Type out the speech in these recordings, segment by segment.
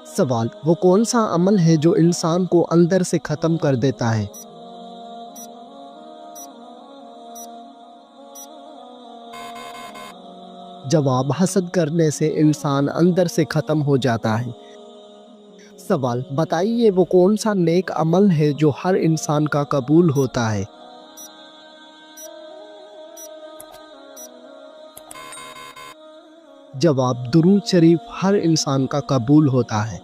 سوال: وہ کون سا عمل ہے جو انسان کو اندر سے ختم کر دیتا ہے؟ جواب: حسد کرنے سے انسان اندر سے ختم ہو جاتا ہے۔ سوال: بتائیے وہ کون سا نیک عمل ہے جو ہر انسان کا قبول ہوتا ہے؟ جواب: درود شریف ہر انسان کا قبول ہوتا ہے۔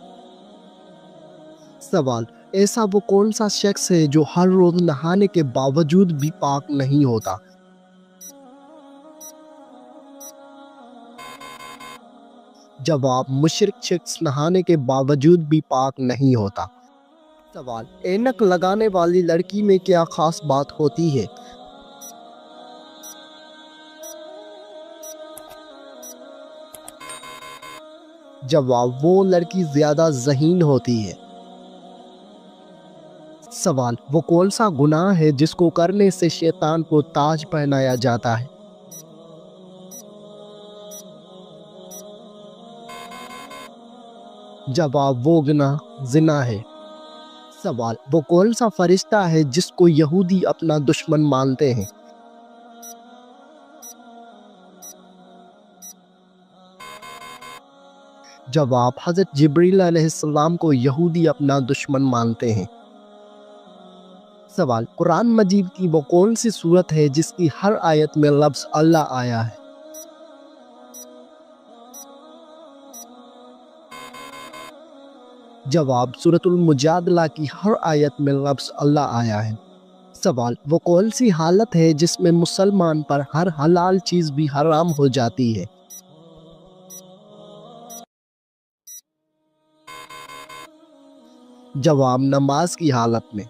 سوال: ایسا وہ کون سا شخص ہے جو ہر روز نہانے کے باوجود بھی پاک نہیں ہوتا؟ جواب: مشرک شخص نہانے کے باوجود بھی پاک نہیں ہوتا۔ سوال: اینک لگانے والی لڑکی میں کیا خاص بات ہوتی ہے؟ جواب: وہ لڑکی زیادہ ذہین ہوتی ہے۔ سوال: وہ کون سا گناہ ہے جس کو کرنے سے شیطان کو تاج پہنایا جاتا ہے؟ جواب: وہ گناہ زنا ہے۔ سوال: وہ کون سا فرشتہ ہے جس کو یہودی اپنا دشمن مانتے ہیں؟ جواب: حضرت جبریل علیہ السلام کو یہودی اپنا دشمن مانتے ہیں۔ سوال: قرآن مجید کی وہ کون سی سورت ہے جس کی ہر آیت میں لفظ اللہ آیا ہے؟ جواب: سورۃ المجادلہ کی ہر آیت میں لفظ اللہ آیا ہے۔ سوال: وہ کون سی حالت ہے جس میں مسلمان پر ہر حلال چیز بھی حرام ہو جاتی ہے؟ جواب: نماز کی حالت میں۔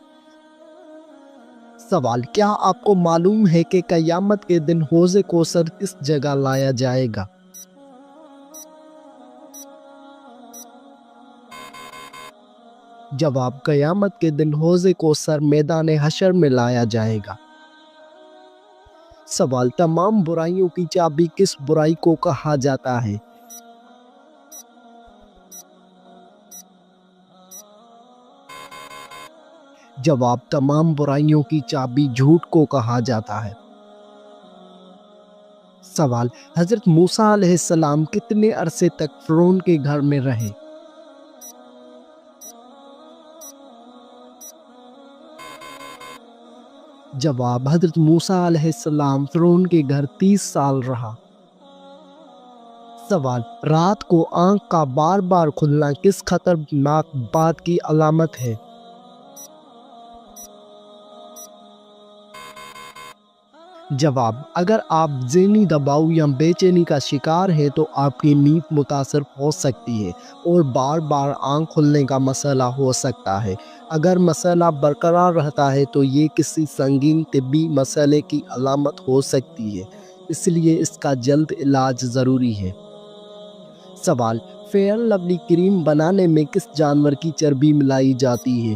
سوال: کیا آپ کو معلوم ہے کہ قیامت کے دن حوض کوثر کس جگہ لایا جائے گا؟ جواب: قیامت کے دن حوض کوثر میدان حشر میں لایا جائے گا۔ سوال: تمام برائیوں کی چابی کس برائی کو کہا جاتا ہے؟ جواب: تمام برائیوں کی چابی جھوٹ کو کہا جاتا ہے۔ سوال: حضرت موسیٰ علیہ السلام کتنے عرصے تک فرعون کے گھر میں رہے؟ جواب: حضرت موسیٰ علیہ السلام فرعون کے گھر 30 سال رہا۔ سوال: رات کو آنکھ کا بار بار کھلنا کس خطرناک بات کی علامت ہے؟ جواب: اگر آپ ذہنی دباؤ یا بے چینی کا شکار ہیں تو آپ کی نیند متاثر ہو سکتی ہے اور بار بار آنکھ کھلنے کا مسئلہ ہو سکتا ہے۔ اگر مسئلہ برقرار رہتا ہے تو یہ کسی سنگین طبی مسئلے کی علامت ہو سکتی ہے، اس لیے اس کا جلد علاج ضروری ہے۔ سوال: فیئر لولی کریم بنانے میں کس جانور کی چربی ملائی جاتی ہے؟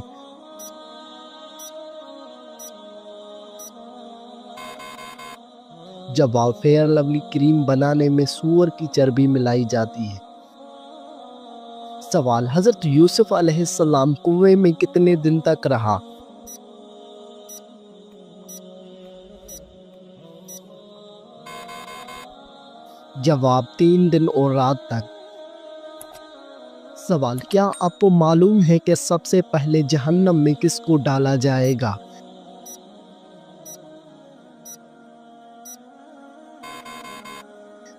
جواب: فیئر لولی کریم بنانے میں سور کی چربی ملائی جاتی ہے۔ سوال: حضرت یوسف علیہ السلام کنویں میں کتنے دن تک رہا؟ جواب: 3 دن اور رات تک۔ سوال: کیا آپ کو معلوم ہے کہ سب سے پہلے جہنم میں کس کو ڈالا جائے گا؟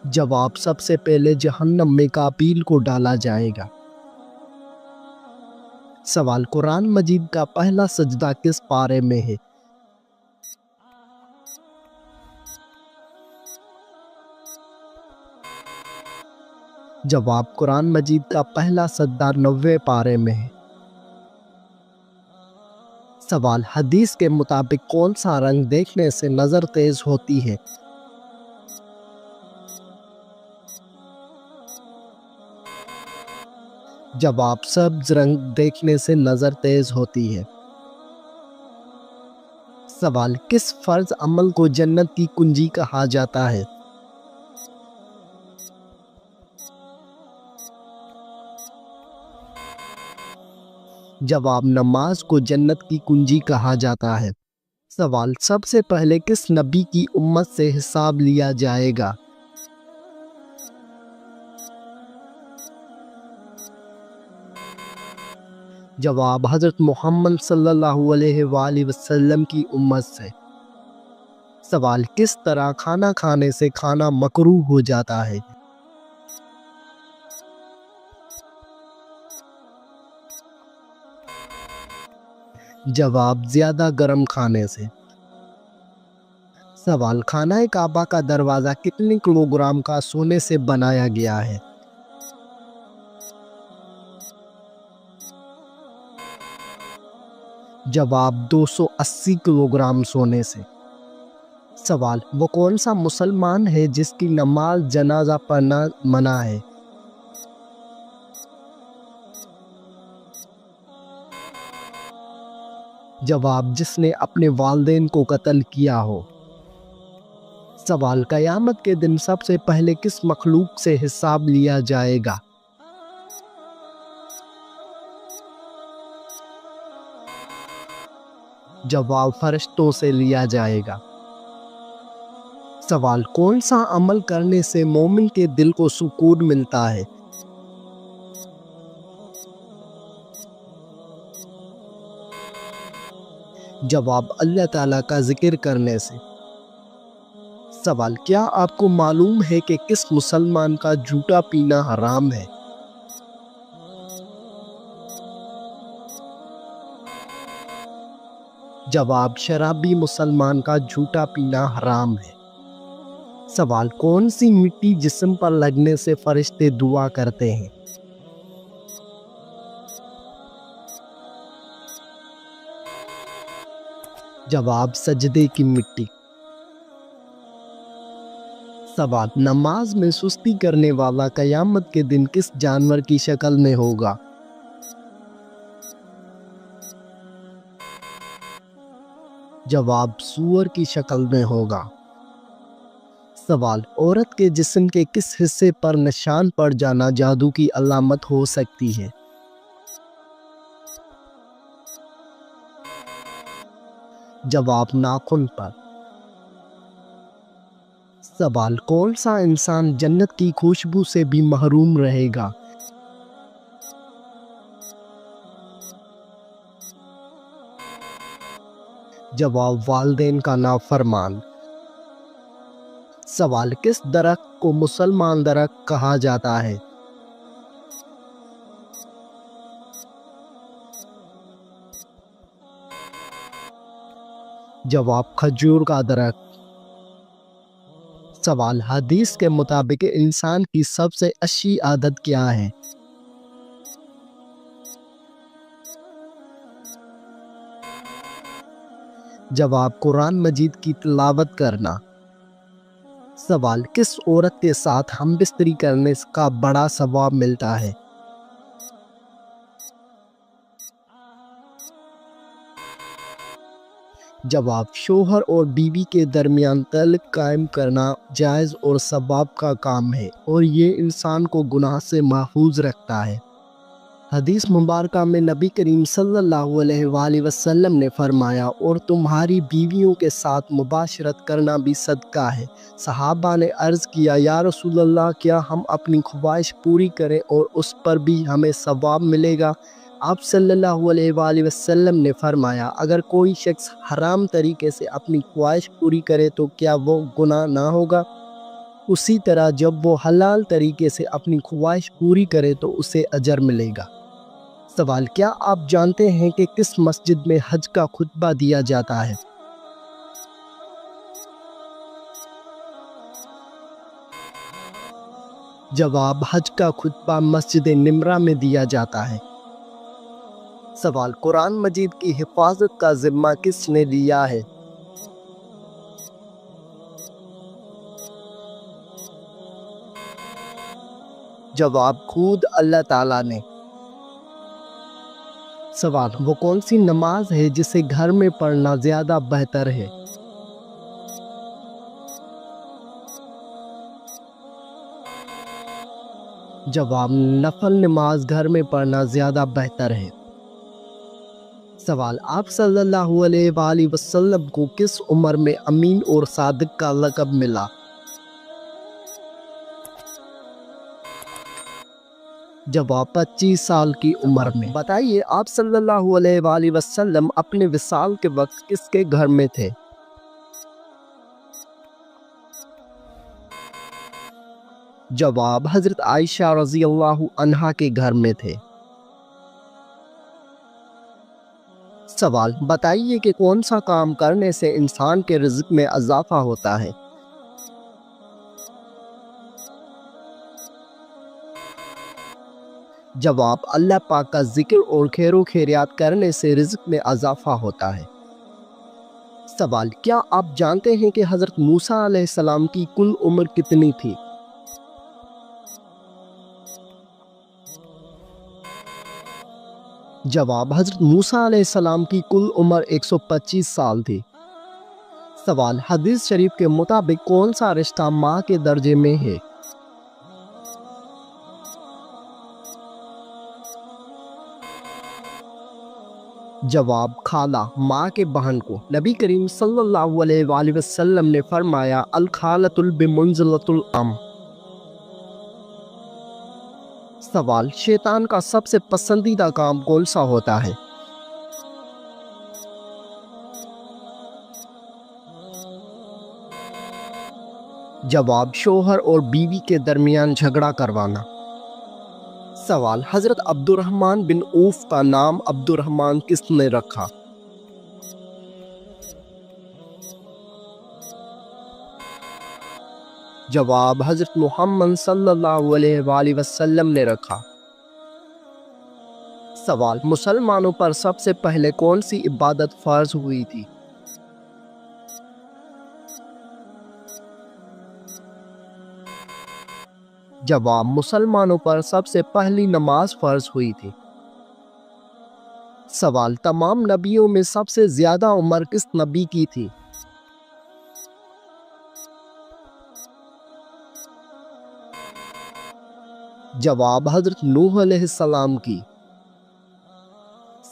جواب: سب سے پہلے جہنم میں قابیل کو ڈالا جائے گا۔ سوال: قرآن مجید کا پہلا سجدہ کس پارے میں ہے؟ جواب: قرآن مجید کا پہلا سجدہ 90ویں پارے میں ہے۔ سوال: حدیث کے مطابق کون سا رنگ دیکھنے سے نظر تیز ہوتی ہے؟ جواب: سبز رنگ دیکھنے سے نظر تیز ہوتی ہے۔ سوال: کس فرض عمل کو جنت کی کنجی کہا جاتا ہے؟ جواب نماز کو جنت کی کنجی کہا جاتا ہے۔ سوال سب سے پہلے کس نبی کی امت سے حساب لیا جائے گا؟ جواب حضرت محمد صلی اللہ علیہ وآلہ وسلم کی امت سے۔ سوال کس طرح کھانا کھانے سے کھانا مکروہ ہو جاتا ہے؟ جواب زیادہ گرم کھانے سے۔ سوال خانہ کعبہ کا دروازہ کتنے کلوگرام کا سونے سے بنایا گیا ہے؟ جواب 280 کلوگرام سونے سے۔ سوال وہ کون سا مسلمان ہے جس کی نماز جنازہ پڑھنا منع ہے؟ جواب جس نے اپنے والدین کو قتل کیا ہو۔ سوال قیامت کے دن سب سے پہلے کس مخلوق سے حساب لیا جائے گا؟ جواب فرشتوں سے لیا جائے گا۔ سوال کون سا عمل کرنے سے مومن کے دل کو سکون ملتا ہے؟ جواب اللہ تعالیٰ کا ذکر کرنے سے۔ سوال کیا آپ کو معلوم ہے کہ کس مسلمان کا جھوٹا پینا حرام ہے؟ جواب شرابی مسلمان کا جھوٹا پینا حرام ہے۔ سوال کون سی مٹی جسم پر لگنے سے فرشتے دعا کرتے ہیں؟ جواب سجدے کی مٹی۔ سوال نماز میں سستی کرنے والا قیامت کے دن کس جانور کی شکل میں ہوگا؟ جواب سور کی شکل میں ہوگا۔ سوال عورت کے جسم کے کس حصے پر نشان پڑ جانا جادو کی علامت ہو سکتی ہے؟ جواب ناخن پر۔ سوال کون سا انسان جنت کی خوشبو سے بھی محروم رہے گا؟ جواب والدین کا نافرمان۔ سوال کس درخت کو مسلمان درخت کہا جاتا ہے؟ جواب کھجور کا درخت۔ سوال حدیث کے مطابق انسان کی سب سے اچھی عادت کیا ہے؟ جواب قرآن مجید کی تلاوت کرنا۔ سوال کس عورت کے ساتھ ہم بستری کرنے کا بڑا ثواب ملتا ہے؟ جواب شوہر اور بیوی کے درمیان تعلق قائم کرنا جائز اور ثواب کا کام ہے اور یہ انسان کو گناہ سے محفوظ رکھتا ہے۔ حدیث مبارکہ میں نبی کریم صلی اللہ علیہ وآلہ وسلم نے فرمایا اور تمہاری بیویوں کے ساتھ مباشرت کرنا بھی صدقہ ہے۔ صحابہ نے عرض کیا یا رسول اللہ کیا ہم اپنی خواہش پوری کریں اور اس پر بھی ہمیں ثواب ملے گا؟ آپ صلی اللہ علیہ وآلہ وسلم نے فرمایا اگر کوئی شخص حرام طریقے سے اپنی خواہش پوری کرے تو کیا وہ گناہ نہ ہوگا؟ اسی طرح جب وہ حلال طریقے سے اپنی خواہش پوری کرے تو اسے اجر ملے گا۔ سوال کیا آپ جانتے ہیں کہ کس مسجد میں حج کا خطبہ دیا جاتا ہے؟ جواب حج کا خطبہ مسجد نمرہ میں دیا جاتا ہے۔ سوال قرآن مجید کی حفاظت کا ذمہ کس نے لیا ہے؟ جواب خود اللہ تعالیٰ نے۔ سوال وہ کون سی نماز ہے جسے گھر میں پڑھنا زیادہ بہتر ہے؟ جواب نفل نماز گھر میں پڑھنا زیادہ بہتر ہے۔ سوال، آپ صلی اللہ علیہ وآلہ وسلم کو کس عمر میں امین اور صادق کا لقب ملا؟ جواب 25 سال کی عمر میں۔ بتائیے، آپ صلی اللہ علیہ وآلہ وسلم اپنے وصال کے وقت کس کے گھر میں تھے؟ جواب، حضرت عائشہ رضی اللہ عنہا کے گھر میں تھے۔ سوال، بتائیے کہ کون سا کام کرنے سے انسان کے رزق میں اضافہ ہوتا ہے؟ جواب، اللہ پاک کا ذکر اور خیر و خیریات کرنے سے رزق میں اضافہ ہوتا ہے۔ سوال، کیا آپ جانتے ہیں کہ حضرت موسیٰ علیہ السلام کی کل عمر کتنی تھی؟ جواب، حضرت موسیٰ علیہ السلام کی کل عمر 125 سال تھی۔ سوال، حدیث شریف کے مطابق کون سا رشتہ ماں کے درجے میں ہے؟ جواب، خالہ، ماں کے بہن کو۔ نبی کریم صلی اللہ علیہ وآلہ وسلم نے فرمایا، الخالۃ بمنزلۃ الام۔ سوال، شیطان کا سب سے پسندیدہ کام کون سا ہوتا ہے؟ جواب، شوہر اور بیوی کے درمیان جھگڑا کروانا۔ سوال، حضرت عبد الرحمن بن عوف کا نام عبد الرحمن کس نے رکھا؟ جواب، حضرت محمد صلی اللہ علیہ وآلہ وسلم نے رکھا۔ سوال، مسلمانوں پر سب سے پہلے کون سی عبادت فرض ہوئی تھی؟ جواب، مسلمانوں پر سب سے پہلی نماز فرض ہوئی تھی۔ سوال، تمام نبیوں میں سب سے زیادہ عمر کس نبی کی تھی؟ جواب، حضرت نوح علیہ السلام کی۔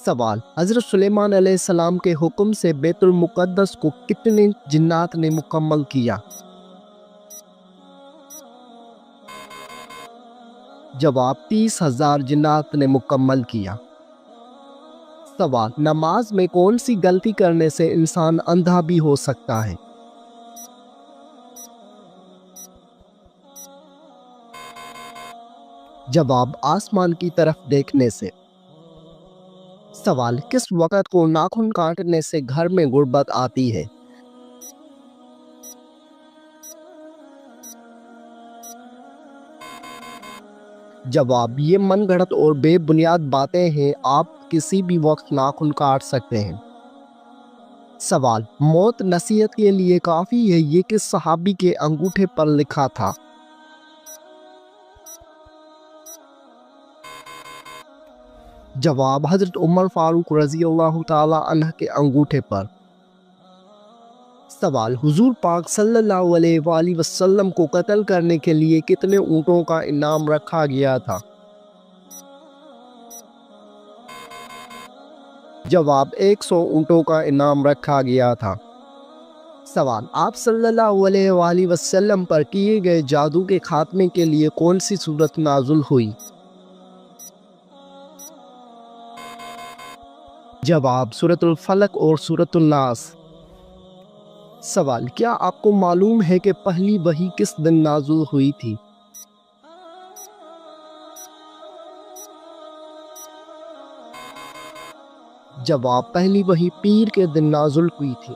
سوال، حضرت سلیمان علیہ السلام کے حکم سے بیت المقدس کو کتنے جنات نے مکمل کیا؟ جواب، 30,000 جنات نے مکمل کیا۔ سوال، نماز میں کون سی غلطی کرنے سے انسان اندھا بھی ہو سکتا ہے؟ جواب، آسمان کی طرف دیکھنے سے۔ سوال، کس وقت کو ناخن کاٹنے سے گھر میں غربت آتی ہے؟ جواب، یہ من گھڑت اور بے بنیاد باتیں ہیں، آپ کسی بھی وقت ناخن کاٹ سکتے ہیں۔ سوال، موت نصیحت کے لیے کافی ہے، یہ کس صحابی کے انگوٹھے پر لکھا تھا؟ جواب، حضرت عمر فاروق رضی اللہ تعالی عنہ کے انگوٹھے پر۔ سوال، حضور پاک صلی اللہ علیہ وآلہ وسلم کو قتل کرنے کے لیے کتنے اونٹوں کا انعام رکھا گیا تھا؟ جواب، 100 اونٹوں کا انعام رکھا گیا تھا۔ سوال، آپ صلی اللہ علیہ وآلہ وسلم پر کیے گئے جادو کے خاتمے کے لیے کون سی سورت نازل ہوئی؟ جواب، سورۃ الفلق اور سورۃ الناس۔ سوال، کیا آپ کو معلوم ہے کہ پہلی وحی کس دن نازل ہوئی تھی؟ جواب، پہلی وحی پیر کے دن نازل ہوئی تھی۔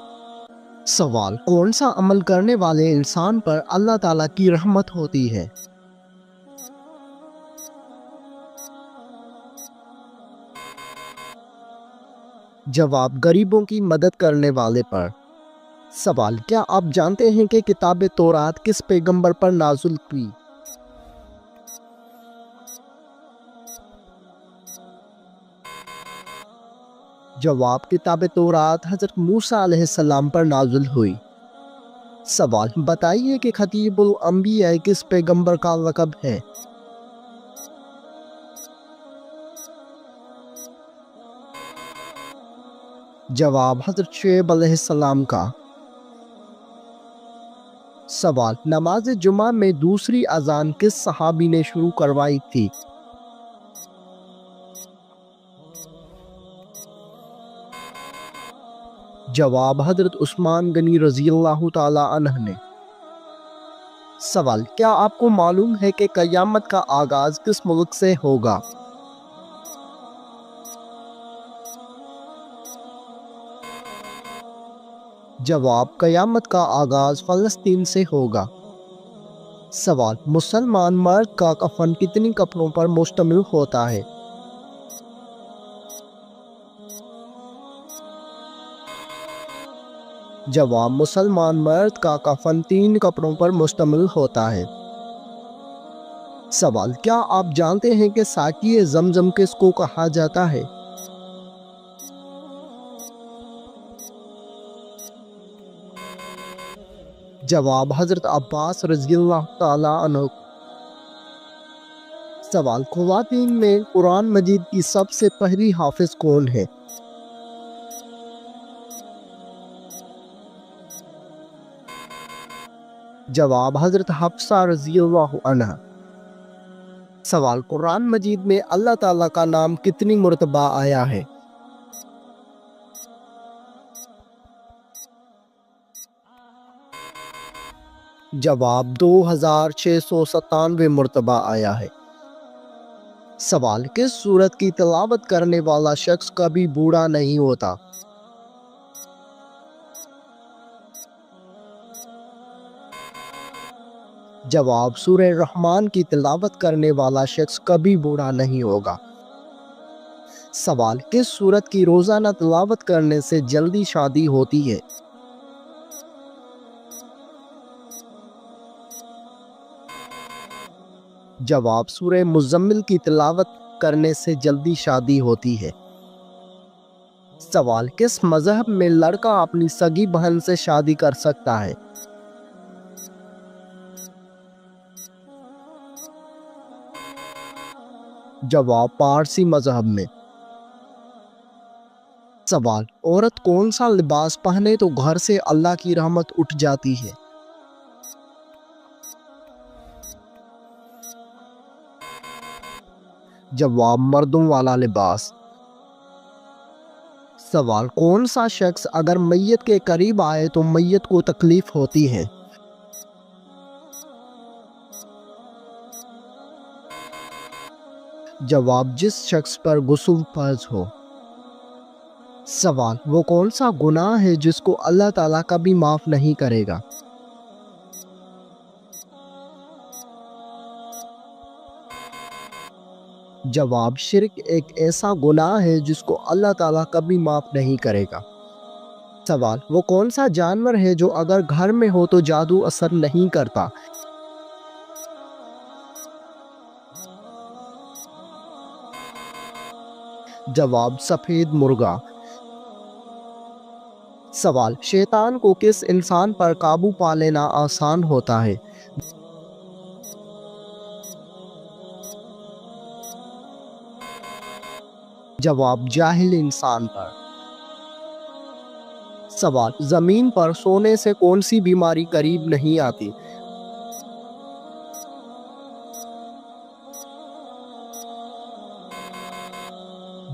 سوال، کون سا عمل کرنے والے انسان پر اللہ تعالیٰ کی رحمت ہوتی ہے؟ جواب، غریبوں کی مدد کرنے والے پر۔ سوال، کیا آپ جانتے ہیں کہ کتاب تورات کس پیغمبر پر نازل ہوئی؟ جواب، کتاب تورات حضرت موسیٰ علیہ السلام پر نازل ہوئی۔ سوال، بتائیے کہ خطیب الانبیاء کس پیغمبر کا لقب ہے؟ جواب حضرت شعیب علیہ السلام کا۔ سوال، نماز جمعہ میں دوسری اذان کس صحابی نے شروع کروائی تھی؟ جواب حضرت عثمان غنی رضی اللہ تعالی عنہ نے۔ سوال، کیا آپ کو معلوم ہے کہ قیامت کا آغاز کس ملک سے ہوگا؟ جواب، قیامت کا آغاز فلسطین سے ہوگا۔ سوال، مسلمان مرد کا کفن کتنی کپڑوں پر مشتمل ہوتا ہے؟ جواب، مسلمان مرد کا کفن 3 کپڑوں پر مشتمل ہوتا ہے۔ سوال، کیا آپ جانتے ہیں کہ ساقی زمزم کس کو کہا جاتا ہے؟ جواب، حضرت عباس رضی اللہ تعالی عنہ۔ سوال، خواتین میں قرآن مجید کی سب سے پہلی حافظ کون ہے؟ جواب، حضرت حفصہ رضی اللہ عنہ۔ سوال، قرآن مجید میں اللہ تعالیٰ کا نام کتنی مرتبہ آیا ہے؟ جواب، 2697 مرتبہ آیا ہے۔ سوال، کس سورت کی تلاوت کرنے والا شخص کبھی بوڑھا نہیں ہوتا؟ جواب، سورہ رحمان کی تلاوت کرنے والا شخص کبھی بوڑھا نہیں ہوگا۔ سوال، کس سورت کی روزانہ تلاوت کرنے سے جلدی شادی ہوتی ہے؟ جواب، سورہ مزمل کی تلاوت کرنے سے جلدی شادی ہوتی ہے۔ سوال، کس مذہب میں لڑکا اپنی سگی بہن سے شادی کر سکتا ہے؟ جواب، پارسی مذہب میں۔ سوال، عورت کون سا لباس پہنے تو گھر سے اللہ کی رحمت اٹھ جاتی ہے؟ جواب، مردوں والا لباس۔ سوال، کون سا شخص اگر میت کے قریب آئے تو میت کو تکلیف ہوتی ہے؟ جواب، جس شخص پر غسل فرض ہو۔ سوال، وہ کون سا گناہ ہے جس کو اللہ تعالیٰ کبھی معاف نہیں کرے گا؟ جواب، شرک ایک ایسا گناہ ہے جس کو اللہ تعالیٰ کبھی معاف نہیں کرے گا۔ سوال، وہ کون سا جانور ہے جو اگر گھر میں ہو تو جادو اثر نہیں کرتا؟ جواب، سفید مرغا۔ سوال، شیطان کو کس انسان پر قابو پا لینا آسان ہوتا ہے؟ جواب، جاہل انسان پر۔ سوال، زمین پر سونے سے کون سی بیماری قریب نہیں آتی؟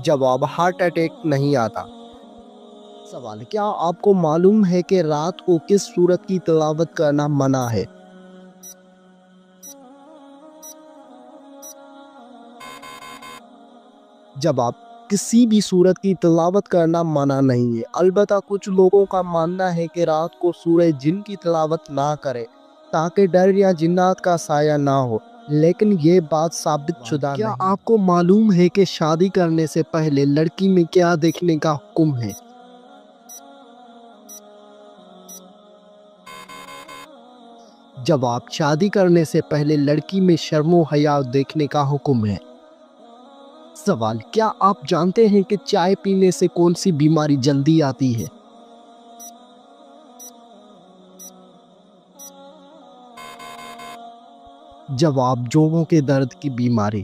جواب، ہارٹ اٹیک نہیں آتا۔ سوال، کیا آپ کو معلوم ہے کہ رات کو کس سورت کی تلاوت کرنا منع ہے؟ جواب، کسی بھی سورت کی تلاوت کرنا منع نہیں ہے، البتہ کچھ لوگوں کا ماننا ہے کہ رات کو سورہ جن کی تلاوت نہ کرے تاکہ ڈر یا جنات کا سایہ نہ ہو، لیکن یہ بات ثابت شدہ نہیں۔ کیا آپ کو معلوم ہے کہ شادی کرنے سے پہلے لڑکی میں کیا دیکھنے کا حکم ہے؟ جواب، شادی کرنے سے پہلے لڑکی میں شرم و حیا دیکھنے کا حکم ہے۔ سوال، کیا آپ جانتے ہیں کہ چائے پینے سے کون سی بیماری جلدی آتی ہے؟ جواب، جوڑوں کے درد کی بیماری۔